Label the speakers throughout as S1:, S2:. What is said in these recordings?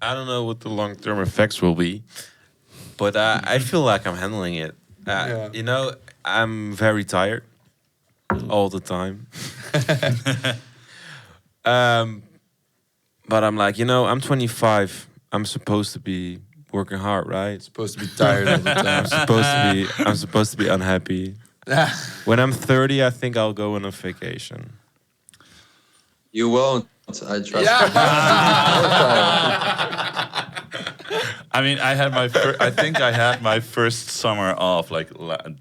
S1: I don't know what the long-term effects will be, but I feel like I'm handling it.
S2: Yeah.
S1: You know, I'm very tired all the time. um, but I'm like, I'm 25. I'm supposed to be working hard, right?
S2: Supposed to be tired all the time.
S1: I'm supposed to be unhappy. When I'm 30, I think I'll go on a vacation.
S3: You won't. I trust
S4: I mean, I think I had my first summer off like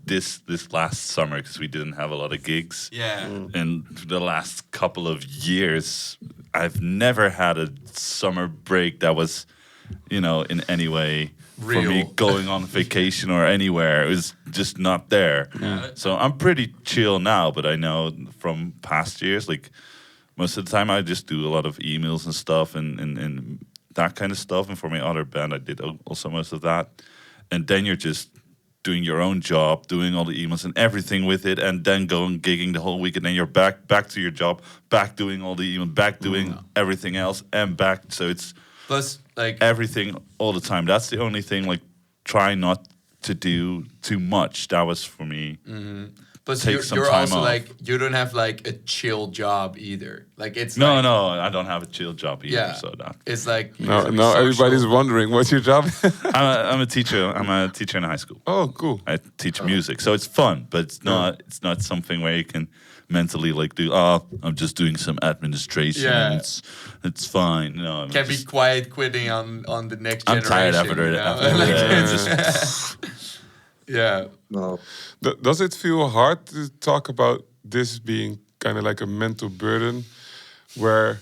S4: this last summer because we didn't have a lot of gigs.
S1: Yeah.
S4: In the last couple of years, I've never had a summer break that was, in any way for me
S2: Real.
S4: going on vacation or anywhere. It was just not there. So I'm pretty chill now, but I know from past years, like most of the time I just do a lot of emails and stuff and that kind of stuff. And for my other band, I did also most of that. And then you're just doing your own job, doing all the emails and everything with it, and then going gigging the whole week, and then you're back to your job, back doing all the emails, back doing everything else, and back. So it's
S2: Plus, like,
S4: everything all the time. That's the only thing. Like, try not to do too much. That was for me.
S2: plus
S4: take
S2: you're,
S4: some
S2: you're
S4: time
S2: also
S4: off.
S2: like, you don't have like a chill job either. Like, it's
S4: No,
S2: like,
S4: no, I don't have a chill job either.
S2: Yeah.
S4: So that
S2: It's like
S5: No,
S2: you're
S5: no.
S2: social.
S5: Everybody's wondering what's your job.
S4: I'm a teacher. I'm a teacher in high school.
S5: Oh, cool.
S4: I teach music, so it's fun, but it's not something where you can mentally like do. Oh, I'm just doing some administration.
S2: Yeah.
S4: And it's fine. No, I'm
S2: Can be
S4: just,
S2: quiet quitting on the next
S4: I'm
S2: generation.
S4: tired after
S2: you
S4: it.
S2: know?
S4: After
S2: Like,
S4: that.
S2: it's just- yeah.
S3: No.
S5: Does it feel hard to talk about this being kind of like a mental burden where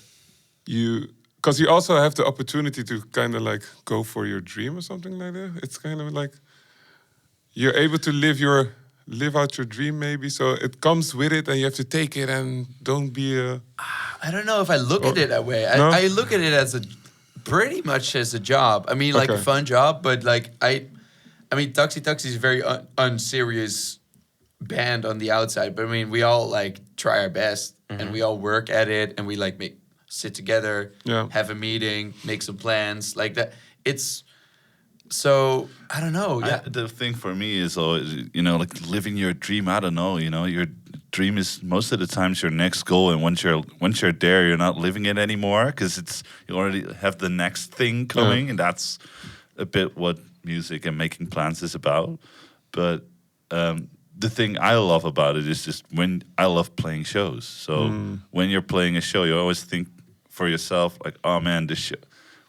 S5: because you also have the opportunity to kind of like go for your dream or something like that? It's kind of like you're able to live out your dream maybe, so it comes with it and you have to take it and don't be a...
S2: I don't know if I look at it that way.
S5: No?
S2: I look at it as pretty much as a job. I mean, like a
S5: Okay.
S2: fun job, but like I mean, TAXITAXI is a very unserious band on the outside, but I mean, we all like try our best and we all work at it, and we like sit together,
S5: Yeah.
S2: have a meeting, make some plans like that. It's so I don't know. Yeah,
S4: The thing for me is always, like living your dream. I don't know, your dream is most of the times your next goal, and once you're there, you're not living it anymore because you already have the next thing coming, and that's a bit what music and making plans is about. But the thing I love about it is just when I love playing shows. So when you're playing a show, you always think for yourself like, oh man,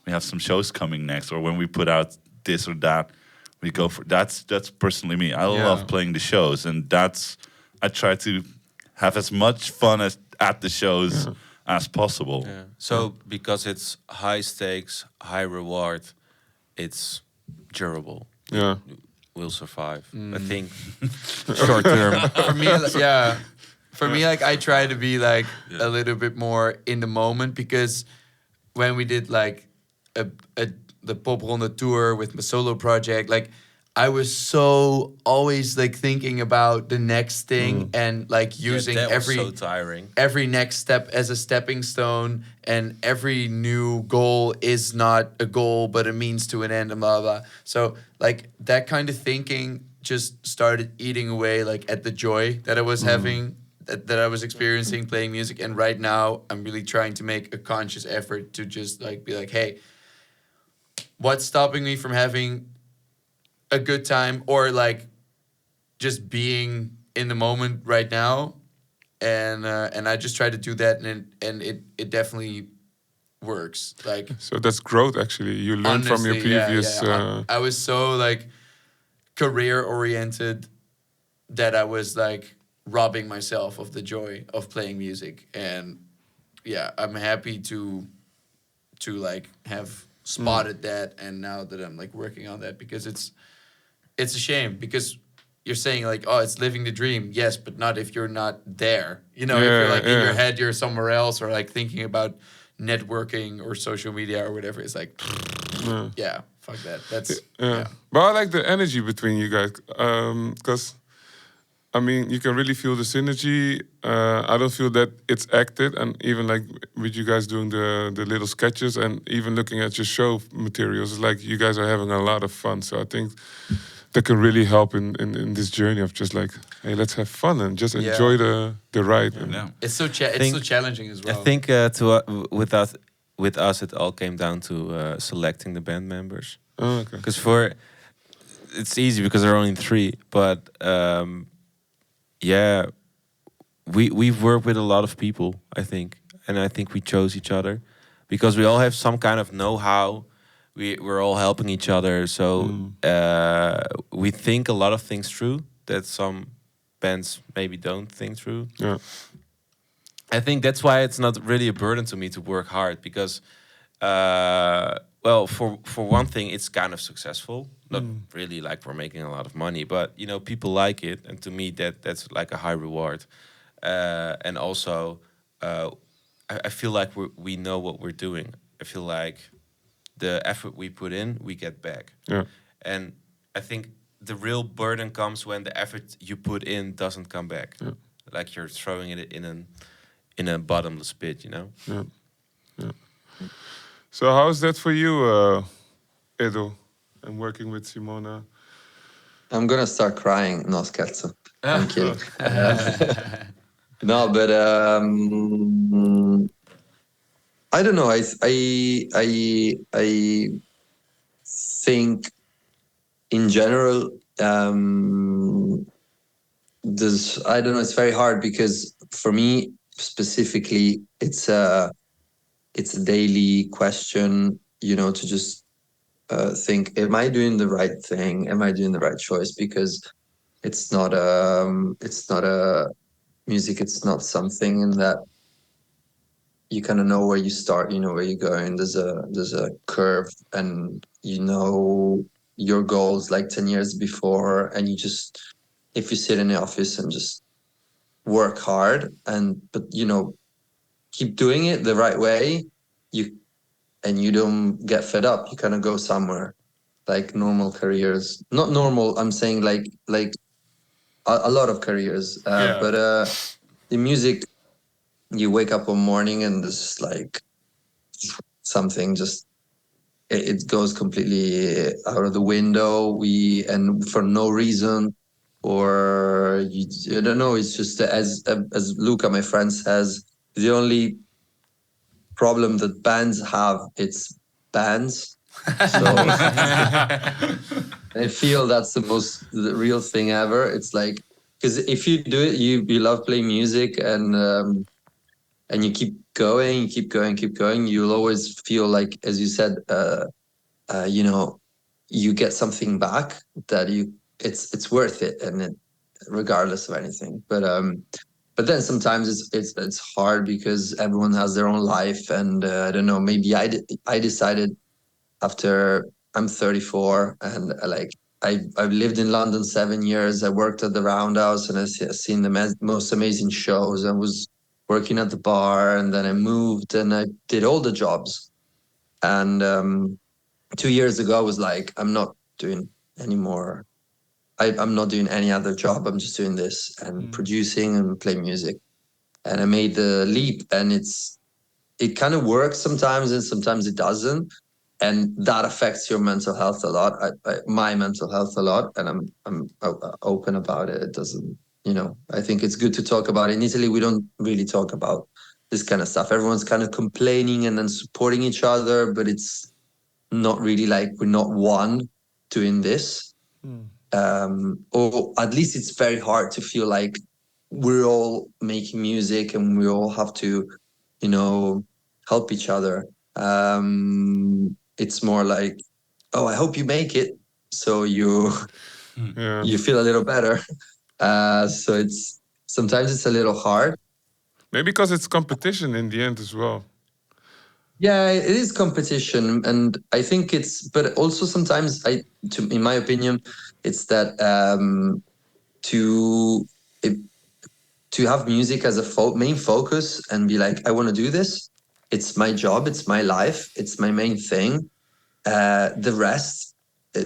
S4: we have some shows coming next, or when we put out this or that, we go for that's personally me. I love playing the shows, and I try to have as much fun at the shows as possible.
S1: Yeah. So because it's high stakes, high reward, it's durable.
S5: Yeah.
S1: Will survive. I think short term.
S2: for me, for me, like I try to be like a little bit more in the moment, because when we did like the Pop Ronde tour with my solo project, like I was so always like thinking about the next thing and like using
S1: that was so tiring.
S2: every next step as a stepping stone, and every new goal is not a goal but a means to an end, and blah blah. So like that kind of thinking just started eating away like at the joy that I was having, that I was experiencing playing music. And right now I'm really trying to make a conscious effort to just like be like, hey, what's stopping me from having a good time, or like just being in the moment right now? And I just try to do that, and it definitely works. Like
S5: So that's growth actually. You learn from your
S2: honestly, yeah,
S5: previous...
S2: yeah. I was so like career oriented that I was like robbing myself of the joy of playing music. And yeah, I'm happy to like have spotted that, and now that I'm like working on that, because it's a shame, because you're saying like, oh, it's living the dream. Yes, but not if you're not there. If you're like in your head, you're somewhere else, or like thinking about networking or social media or whatever. It's like, yeah, fuck that. That's
S5: Yeah. But I like the energy between you guys, because I mean, you can really feel the synergy. I don't feel that it's acted, and even like with you guys doing the little sketches, and even looking at your show materials, it's like you guys are having a lot of fun. So I think that can really help in this journey of just like, hey, let's have fun and just enjoy the ride. And
S4: Yeah.
S2: It's so challenging as well.
S1: I think with us, it all came down to selecting the band members.
S5: Oh, okay.
S1: Because it's easy because there are only three, but yeah, we've worked with a lot of people, I think, and I think we chose each other because we all have some kind of know-how. We're all helping each other, so we think a lot of things through that some bands maybe don't think through.
S5: Yeah.
S1: I think that's why it's not really a burden to me to work hard because, well, for one thing, it's kind of successful. Not really like we're making a lot of money, but you know, people like it, and to me, that's like a high reward. And also, I feel like we know what we're doing. I feel like the effort we put in, we get back.
S5: Yeah.
S1: And I think the real burden comes when the effort you put in doesn't come back.
S5: Yeah.
S1: Like you're throwing it in a bottomless pit, you know?
S5: Yeah. Yeah. So how is that for you, Edo, and working with Simona?
S3: I'm gonna start crying. No, scherzo. I'm kidding. No, but I don't know. I think in general, I don't know. It's very hard because for me specifically, it's a daily question. You know, to just think, am I doing the right thing? Am I doing the right choice? Because it's not a music. It's not something that you kind of know where you start, you know where you're going. There's a curve, and you know your goals like 10 years before, and you just, if you sit in the office and just work hard but you know, keep doing it the right way, you don't get fed up, you kind of go somewhere. Like normal careers, not normal, I'm saying like a lot of careers, but the music, you wake up one morning and there's like something just, it goes completely out of the window, and for no reason, or I don't know, it's just as Luca, my friend, says, the only problem that bands have, it's bands. So I feel that's the real thing ever. It's like, because if you do it, you love playing music, and you keep going, keep going, you'll always feel like, as you said, you know, you get something back that it's worth it, regardless of anything. But then sometimes it's hard because everyone has their own life, and I don't know, maybe I decided after, I'm 34, and I've lived in London 7 years. I worked at the Roundhouse, and I've seen the most amazing shows. I was working at the bar, and then I moved, and I did all the jobs. And 2 years ago, I was like, I'm not doing anymore. I'm not doing any other job. I'm just doing this and producing and playing music. And I made the leap, and it kind of works sometimes, and sometimes it doesn't. And that affects your mental health a lot. My mental health a lot, and I'm open about it. It doesn't, you know, I think it's good to talk about it. In Italy, we don't really talk about this kind of stuff. Everyone's kind of complaining and then supporting each other, but it's not really like we're not one doing this. Or at least it's very hard to feel like we're all making music and we all have to, you know, help each other. It's more like, oh, I hope you make it, so you feel a little better. So sometimes it's a little hard.
S5: Maybe because it's competition in the end as well.
S3: Yeah, it is competition, and I think but also sometimes, in my opinion, it's that to have music as a main focus and be like, I want to do this. It's my job. It's my life. It's my main thing. The rest,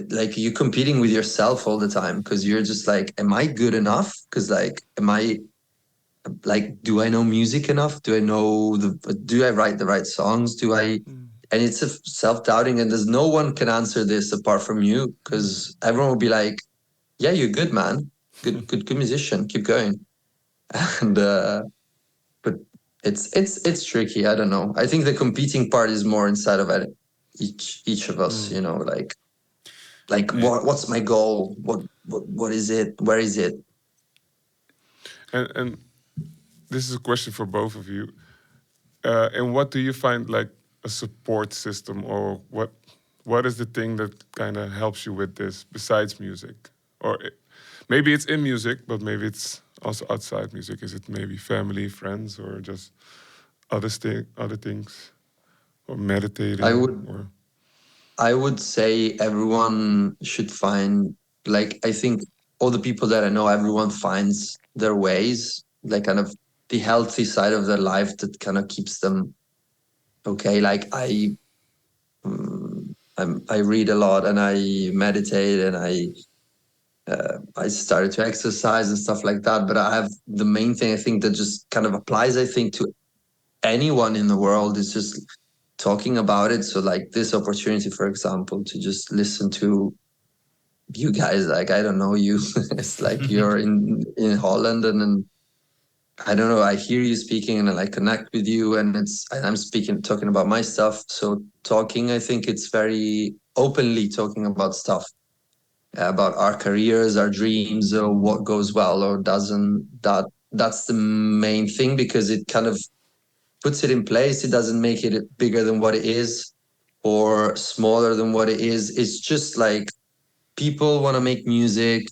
S3: like you're competing with yourself all the time because you're just like, am I good enough? Because like, am I like, do I know music enough? Do I write the right songs? And it's a self-doubting, and there's no one can answer this apart from you, because everyone will be like, yeah, you're good, man. Good musician. Keep going. And but it's tricky. I don't know. I think the competing part is more inside of it, each of us, like what's my goal? What is it? Where is it?
S5: And this is a question for both of you. And what do you find like a support system, or what is the thing that kind of helps you with this besides music? Or maybe it's in music, but maybe it's also outside music. Is it maybe family, friends, or just other things, or meditating?
S3: I would say everyone should find, like, I think all the people that I know, everyone finds their ways, like kind of the healthy side of their life that kind of keeps them okay. Like I read a lot and I meditate and I started to exercise and stuff like that. But I have the main thing I think that just kind of applies, I think, to anyone in the world is just talking about it. So like this opportunity, for example, to just listen to you guys, like I don't know you, it's like you're in Holland and I don't know, I hear you speaking and I like connect with you, and I'm talking about my stuff. So talking, I think it's very openly talking about stuff, about our careers, our dreams, or what goes well or doesn't. That's the main thing, because it kind of puts it in place. It doesn't make it bigger than what it is or smaller than what it is. It's just like people want to make music.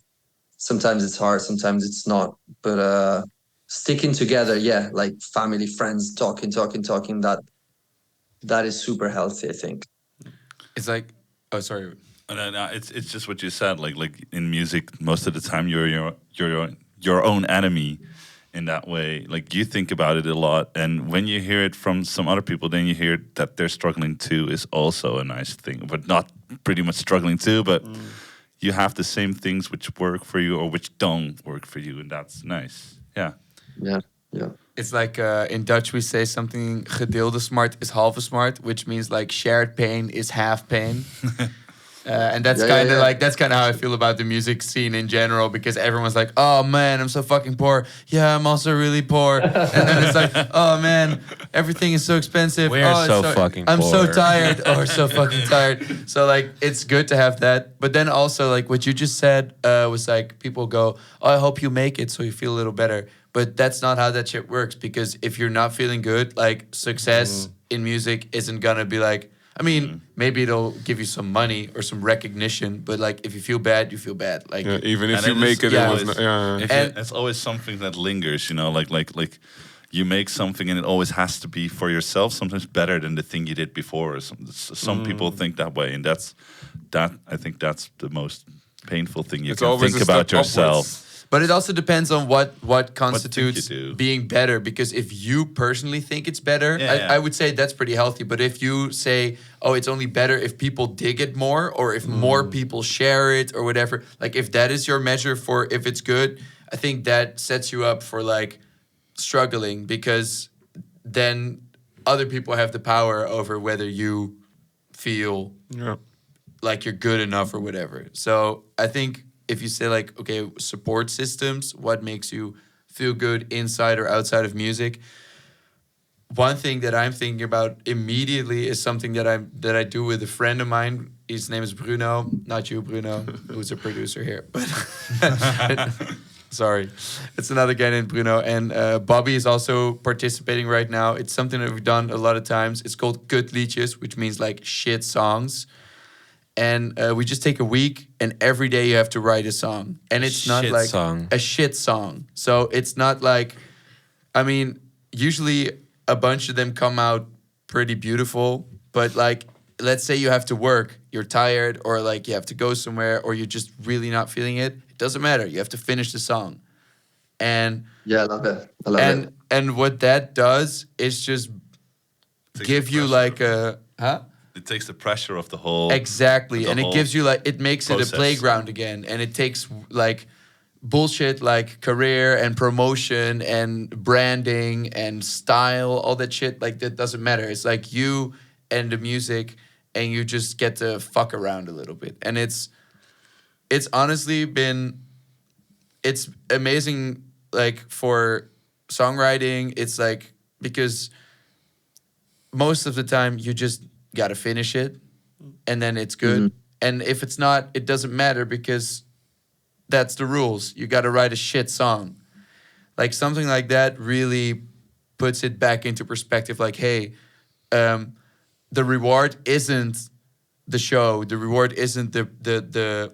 S3: Sometimes it's hard, sometimes it's not. But sticking together, yeah, like family, friends, talking, that is super healthy, I think.
S2: It's like, oh, sorry.
S4: No, it's just what you said. Like in music, most of the time you're your own enemy. In that way, like you think about it a lot, and when you hear it from some other people, then you hear that they're struggling too. Is also a nice thing, but not pretty much struggling too. But you have the same things which work for you or which don't work for you, and that's nice. Yeah.
S3: Yeah.
S2: It's like in Dutch we say something, gedeelde smart is halve smart, which means like shared pain is half pain. And that's kind of like, that's kind of how I feel about the music scene in general, because everyone's like, oh man, I'm so fucking poor. Yeah, I'm also really poor. And then it's like, oh man, everything is so expensive.
S1: We're
S2: oh,
S1: so fucking
S2: I'm so
S1: poor."
S2: tired. Oh, so fucking tired. So like, it's good to have that. But then also like what you just said was like, people go, oh, I hope you make it so you feel a little better. But that's not how that shit works, because if you're not feeling good, like success in music isn't gonna be like, I mean, maybe it'll give you some money or some recognition, but like if you feel bad, you feel bad. Like
S5: even if
S4: And
S5: you
S4: it
S5: make
S4: is
S5: it, it
S4: always-
S5: was not,
S2: And-
S4: it's always something that lingers, you know, like you make something and it always has to be for yourself, sometimes better than the thing you did before. Or some people think that way, and I think that's the most painful thing you
S5: It's
S4: can
S5: always
S4: think
S5: a step
S4: about yourself.
S5: upwards.
S2: But it also depends on what
S4: think
S2: constitutes
S4: you do.
S2: being better. Because if you personally think it's better,
S4: Yeah.
S2: I would say that's pretty healthy. But if you say, oh, it's only better if people dig it more, or if more people share it, or whatever, like if that is your measure for if it's good, I think that sets you up for like struggling, because then other people have the power over whether you feel
S5: Yeah.
S2: like you're good enough or whatever. So I think if you say like, okay, support systems, what makes you feel good inside or outside of music? One thing that I'm thinking about immediately is something that I do with a friend of mine. His name is Bruno, not you, Bruno, who's a producer here. But sorry, it's another guy named Bruno. And Bobby is also participating right now. It's something that we've done a lot of times. It's called Kutliedjes, which means like shit songs. And we just take a week, and every day you have to write a song. And it's not
S1: Shit
S2: like
S1: song.
S2: a shit song. So it's not like, I mean, usually a bunch of them come out pretty beautiful. But like, let's say you have to work, you're tired, or like you have to go somewhere, or you're just really not feeling it. It doesn't matter. You have to finish the song. And
S3: Yeah, I love it. I love it.
S2: and what that does is just
S4: Takes
S2: give
S4: the
S2: you
S4: pressure
S2: like a, huh?
S4: It takes the pressure of the whole.
S2: Exactly,
S4: the
S2: and it
S4: whole
S2: gives you like it makes it
S4: process.
S2: a playground again, and it takes like bullshit like career and promotion and branding and style, all that shit. Like that doesn't matter. It's like you and the music, and you just get to fuck around a little bit, and it's honestly been it's amazing like for songwriting. It's like because most of the time you just gotta finish it and then it's good. And if it's not, it doesn't matter because that's the rules. You gotta write a shit song. Like something like that really puts it back into perspective. Like, hey, the reward isn't the show. The reward isn't the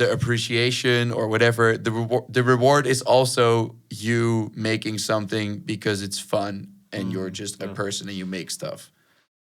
S2: appreciation or whatever. The reward is also you making something because it's fun and you're just a person and you make stuff.